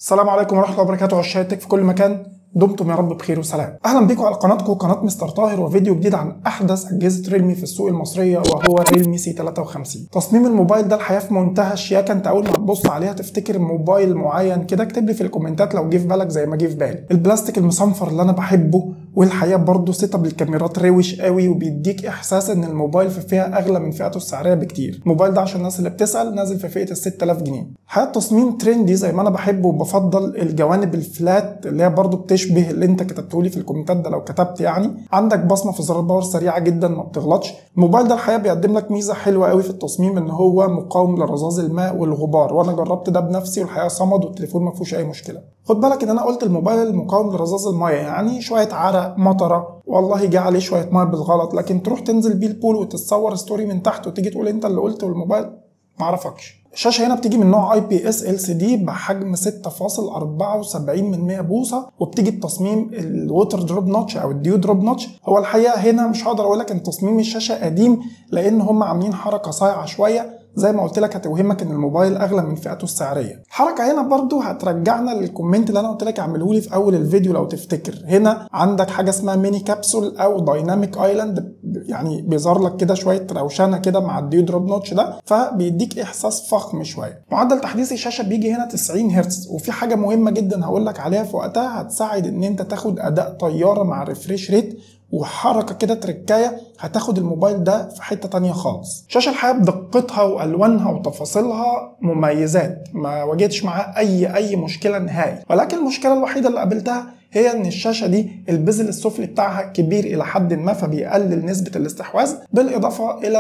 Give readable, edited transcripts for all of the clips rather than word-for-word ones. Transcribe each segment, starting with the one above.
السلام عليكم ورحمة الله وبركاته عشاق التك في كل مكان. دمتم يا رب بخير وسلام. اهلا بيكم على قناتكم قناة مستر طاهر وفيديو جديد عن احدث اجهزة ريلمي في السوق المصرية وهو ريلمي سي 53. تصميم الموبايل ده الحقيقة في منتهى الشياكة، انت اول ما تبص عليها تفتكر موبايل معين كده. اكتب لي في الكومنتات لو جه في بالك زي ما جه في بالي. البلاستيك المصنفر اللي انا بحبه، والحقيقة برضه سيت اب الكاميرات روش قوي وبيديك احساس ان الموبايل في فئة اغلى من فئته السعرية بكتير. الموبايل ده عشان الناس اللي بتسأل نازل في فئة ال 6000 جنيه. الحقيقة التصميم ترندي زي ما انا بحبه وبفضل الجوانب الفلات اللي هي برضه بتشبه اللي انت كتبته لي في الكومنتات ده لو كتبت يعني. عندك بصمه في زرار الباور سريعه جدا ما بتغلطش. الموبايل ده الحقيقه بيقدم لك ميزه حلوه قوي في التصميم ان هو مقاوم لرذاذ الماء والغبار، وانا جربت ده بنفسي والحقيقه صمد والتليفون ما فيهوش اي مشكله. خد بالك ان انا قلت الموبايل مقاوم لرذاذ الماء، يعني شويه عرق مطره والله جه عليه شويه ميه بالغلط، لكن تروح تنزل بيه البول وتتصور ستوري من تحت وتيجي تقول انت اللي قلت والموبايل ما عرفكش. الشاشة هنا بتيجي من نوع IPS LCD بحجم 6.74 بوصة، وبتيجي بتصميم الووتر دروب نوتش او الديو دروب نوتش. هو الحقيقة هنا مش هقدر اقول لك ان تصميم الشاشة قديم لان هم عاملين حركة صايعة شوية، زي ما قلت لك هتوهمك ان الموبايل اغلى من فئته السعريه. الحركه هنا برضو هترجعنا للكومنت اللي انا قلت لك اعمله لي في اول الفيديو لو تفتكر. هنا عندك حاجه اسمها ميني كابسول او دايناميك ايلاند، يعني بيظهر لك كده شويه روشنه كده مع الديو دروب نوتش ده، فبيديك احساس فخم شويه. معدل تحديث الشاشه بيجي هنا 90 هرتز، وفي حاجه مهمه جدا هقول لك عليها في وقتها هتساعد ان انت تاخد اداء طياره مع الريفريش ريت، وحركه كده تركايه هتاخد الموبايل ده في حته تانية خالص. الشاشه الحقيقه بدقتها والوانها وتفاصيلها مميزات، ما واجهتش معاها اي مشكله نهائي، ولكن المشكله الوحيده اللي قابلتها هي ان الشاشه دي البزل السفلي بتاعها كبير الى حد ما، فبيقلل نسبه الاستحواذ، بالاضافه الى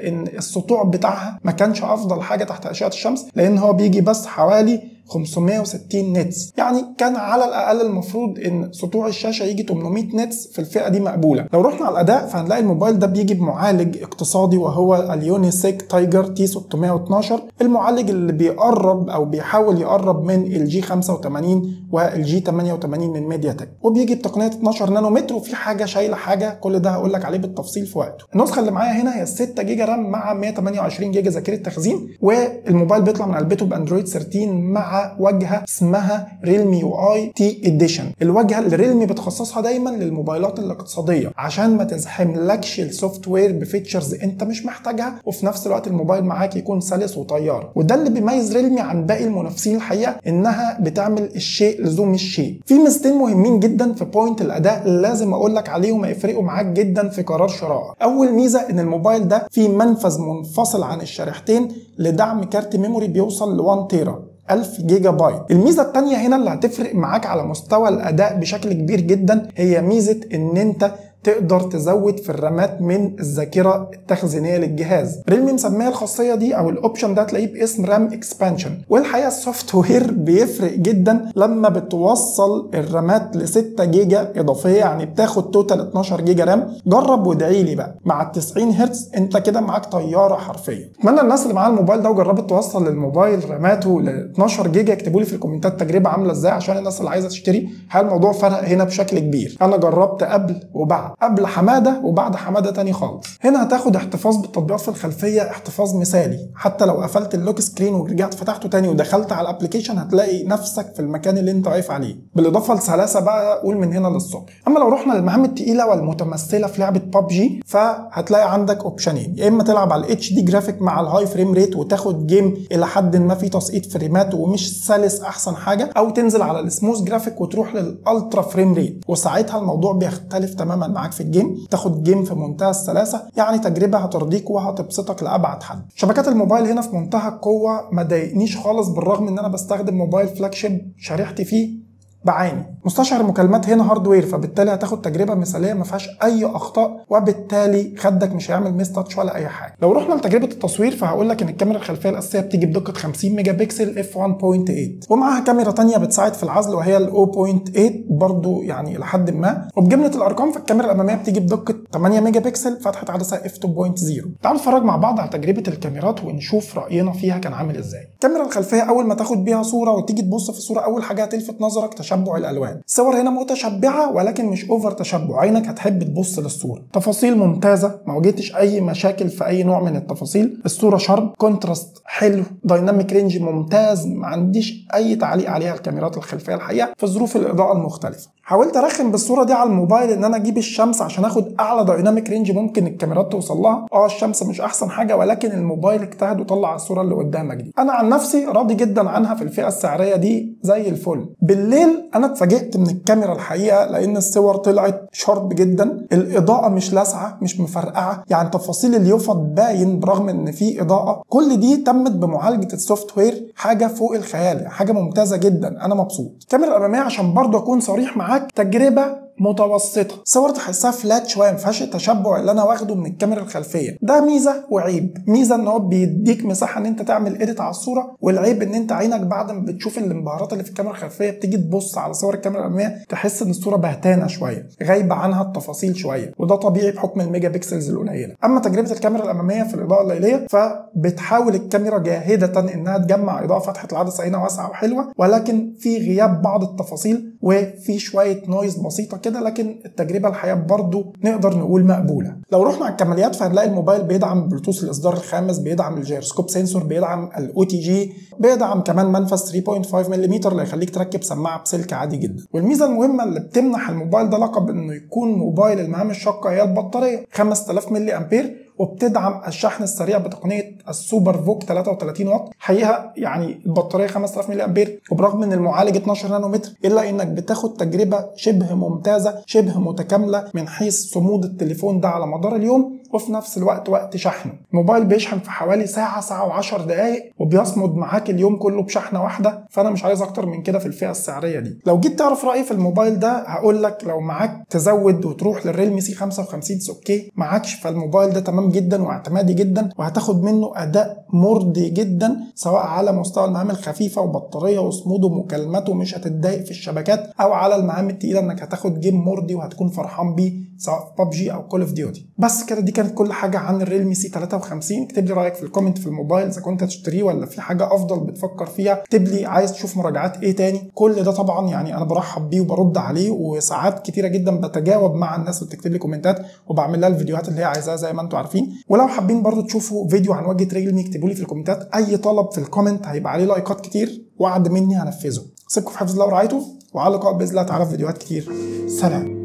ان السطوع بتاعها ما كانش افضل حاجه تحت اشعه الشمس، لان هو بيجي بس حوالي 560 نتس، يعني كان على الاقل المفروض ان سطوع الشاشه يجي 800 نتس في الفئه دي مقبوله. لو رحنا على الاداء فهنلاقي الموبايل ده بيجي بمعالج اقتصادي وهو اليونيسيك تايجر تي 612، المعالج اللي بيقرب او بيحاول يقرب من الجي 85 والجي 88 من ميديا تك، وبيجي بتقنيه 12 نانومتر، وفي حاجه شايله حاجه كل ده هقول لك عليه بالتفصيل في وقته. النسخه اللي معايا هنا هي 6 جيجا رام مع 128 جيجا ذاكره تخزين، والموبايل بيطلع من علبته باندرويد 13 مع واجهه اسمها ريلمي UI تي اديشن. الواجهه اللي ريلمي بتخصصها دايما للموبايلات الاقتصاديه عشان ما تزحملكش السوفت وير بفيتشرز انت مش محتاجها، وفي نفس الوقت الموبايل معاك يكون سلس وطيار. وده اللي بيميز ريلمي عن باقي المنافسين الحقيقه، انها بتعمل الشيء لزوم الشيء. في ميزتين مهمين جدا في بوينت الاداء لازم اقول لك عليهم هيفرقوا معاك جدا في قرار شراء. اول ميزه ان الموبايل ده فيه منفذ منفصل عن الشريحتين لدعم كارت ميموري بيوصل ل 1 تيرا 1000 جيجا بايت. الميزه الثانيه هنا اللي هتفرق معاك على مستوى الاداء بشكل كبير جدا هي ميزه ان انت تقدر تزود في الرامات من الذاكره التخزينيه للجهاز. ريلمي مسميه الخاصيه دي او الاوبشن ده تلاقيه باسم رام اكسبانشن، والحقيقه السوفت وير بيفرق جدا لما بتوصل الرامات ل 6 جيجا اضافيه، يعني بتاخد توتال 12 جيجا رام. جرب وادعي لي بقى، مع ال 90 هرتز انت كده معاك طياره حرفيا. اتمنى الناس اللي معاها الموبايل ده وجربت توصل للموبايل راماته ل 12 جيجا يكتبوا لي في الكومنتات التجربه عامله ازاي، عشان الناس اللي عايزه تشتري. الموضوع فرق هنا بشكل كبير. انا جربت قبل وبعد، قبل حماده وبعد حماده تاني خالص. هنا هتاخد احتفاظ بالتطبيقات في الخلفيه احتفاظ مثالي، حتى لو قفلت اللوك سكرين ورجعت فتحته تاني ودخلت على الابلكيشن هتلاقي نفسك في المكان اللي انت واقف عليه، بالاضافه لسلاسه بقى قول من هنا للصبح. اما لو رحنا للمهام الثقيله والمتمثله في لعبه PUBG فهتلاقي عندك اوبشنين، يا اما تلعب على الاتش دي جرافيك مع الهاي فريم ريت وتاخد جيم الى حد ما في تسقيط فريمات ومش سلس احسن حاجه، او تنزل على السموث جرافيك وتروح للالترا فريم ريت، وساعتها الموضوع بيختلف تماما معاك في الجيم، تاخد جيم في منتهى السلاسه، يعني تجربه هترضيك وهتبسطك لابعد حد. شبكات الموبايل هنا في منتهى القوه، ما ضايقنيش خالص بالرغم ان انا بستخدم موبايل فلاج شيب شريحتي فيه بعاني. مستشعر المكالمات هنا هاردوير، فبالتالي هتاخد تجربه مثاليه ما فيهاش اي اخطاء، وبالتالي خدك مش هيعمل ميس تاتش ولا اي حاجه. لو رحنا لتجربه التصوير فهقول لك ان الكاميرا الخلفيه الاساسيه بتيجي بدقه 50 ميجا بكسل f 1.8، ومعاها كاميرا ثانيه بتساعد في العزل وهي ال 0.8 برضو يعني الى حد ما. وبجمله الارقام فالكاميرا الاماميه بتيجي بدقه 8 ميجا بكسل فتحه عدسه f 2.0. تعالوا نتفرج مع بعض على تجربه الكاميرات ونشوف راينا فيها كان عامل ازاي. الكاميرا الخلفيه اول ما تاخد بيها صوره وتيجي تبص في الصوره اول حاجه هتلفت نظرك تشابه تشبع الالوان. الصور هنا متشبعه ولكن مش اوفر تشبع، عينك هتحب تبص للصوره. تفاصيل ممتازه، ما واجهتش اي مشاكل في اي نوع من التفاصيل. الصوره شارب، كونتراست حلو، دايناميك رينج ممتاز، ما عنديش اي تعليق عليها الكاميرات الخلفيه الحقيقه في ظروف الاضاءه المختلفه. حاولت ارخم بالصوره دي على الموبايل ان انا اجيب الشمس عشان اخد اعلى دايناميك رينج ممكن الكاميرات توصل لها. الشمس مش احسن حاجه ولكن الموبايل اجتهد وطلع الصوره اللي قدامك دي. انا عن نفسي راضي جدا عنها في الفئه السعريه دي زي الفل. بالليل انا اتفاجئت من الكاميرا الحقيقه لان الصور طلعت شارب جدا، الاضاءه مش لاسعه مش مفرقعه، يعني تفاصيل اليوفط باين برغم ان في اضاءه. كل دي تمت بمعالجه السوفت وير، حاجه فوق الخيال، حاجه ممتازه جدا. انا مبسوط. الكاميرا الاماميه عشان برضه اكون صريح معاك تجربه متوسطه، صور تحسها فلات شويه، ما فيهاش التشبع اللي انا واخده من الكاميرا الخلفيه. ده ميزه وعيب. ميزه ان هو بيديك مساحه ان انت تعمل اديت على الصوره، والعيب ان انت عينك بعد ما بتشوف الانبهارات اللي في الكاميرا الخلفيه بتيجي تبص على صور الكاميرا الاماميه تحس ان الصوره بهتانه شويه، غايبه عنها التفاصيل شويه، وده طبيعي بحكم الميجا بيكسلز القليله. اما تجربه الكاميرا الاماميه في الاضاءه الليليه فبتحاول الكاميرا جاهده انها تجمع اضاءه فتحه العدسه هنا واسعه وحلوه، ولكن في غياب بعض التفاصيل وفي شويه نويز بسيطه كده، لكن التجربه الحقيقه برضو نقدر نقول مقبوله. لو رحنا على الكماليات فهنلاقي الموبايل بيدعم بلوتوث الاصدار الخامس، بيدعم الجيروسكوب سنسور، بيدعم الاو تي جي، بيدعم كمان منفذ 3.5 ملم اللي يخليك تركب سماعه بسلك عادي جدا. والميزه المهمه اللي بتمنح الموبايل ده لقب انه يكون موبايل المهام الشاقه هي البطاريه 5000 ملي امبير، وبتدعم الشحن السريع بتقنيه السوبر فوك 33 واط. حقيقه يعني البطاريه 5000 ملي امبير، وبرغم ان المعالج 12 نانومتر الا انك بتاخد تجربه شبه ممتازه شبه متكامله من حيث صمود التليفون ده على مدار اليوم، وفي نفس الوقت وقت شحنه. الموبايل بيشحن في حوالي ساعه و10 دقائق، وبيصمد معاك اليوم كله بشحنه واحده، فانا مش عايز اكتر من كده في الفئه السعريه دي. لو جيت تعرف رايي في الموبايل ده هقول لك لو معاك تزود وتروح للريلمي سي 55 اوكي، معاكش فالموبايل ده تمام جدا واعتمادي جدا، وهتاخد منه اداء مرضي جدا سواء على مستوى المهام الخفيفه وبطاريه وصمود ومكالمات ومش هتتضايق في الشبكات، او على المهام التقيله انك هتاخد جيم مرضي وهتكون فرحان بيه سواء في ببجي او كول اوف ديوتي. بس كده دي كانت كل حاجه عن الريلمي سي 53. اكتب لي رايك في الكومنت في الموبايل اذا كنت هتشتريه ولا في حاجه افضل بتفكر فيها، اكتب لي عايز تشوف مراجعات ايه تاني. كل ده طبعا يعني انا برحب بيه وبرد عليه، وساعات كتيره جدا بتجاوب مع الناس اللي بتكتب لي كومنتات وبعمل لها الفيديوهات اللي هي عايزاها زي ما انتم عارفين. ولو حابين برضو تشوفوا فيديو عن واجهه ريلمي اكتبوا لي في الكومنتات اي طلب في الكومنت هيبقى عليه لايكات كتير، وعد مني هنفذه. سيبكم في حفظ الله ورعايته، وعلى اللقاء باذن الله تعالى في فيديوهات كتير. سلام.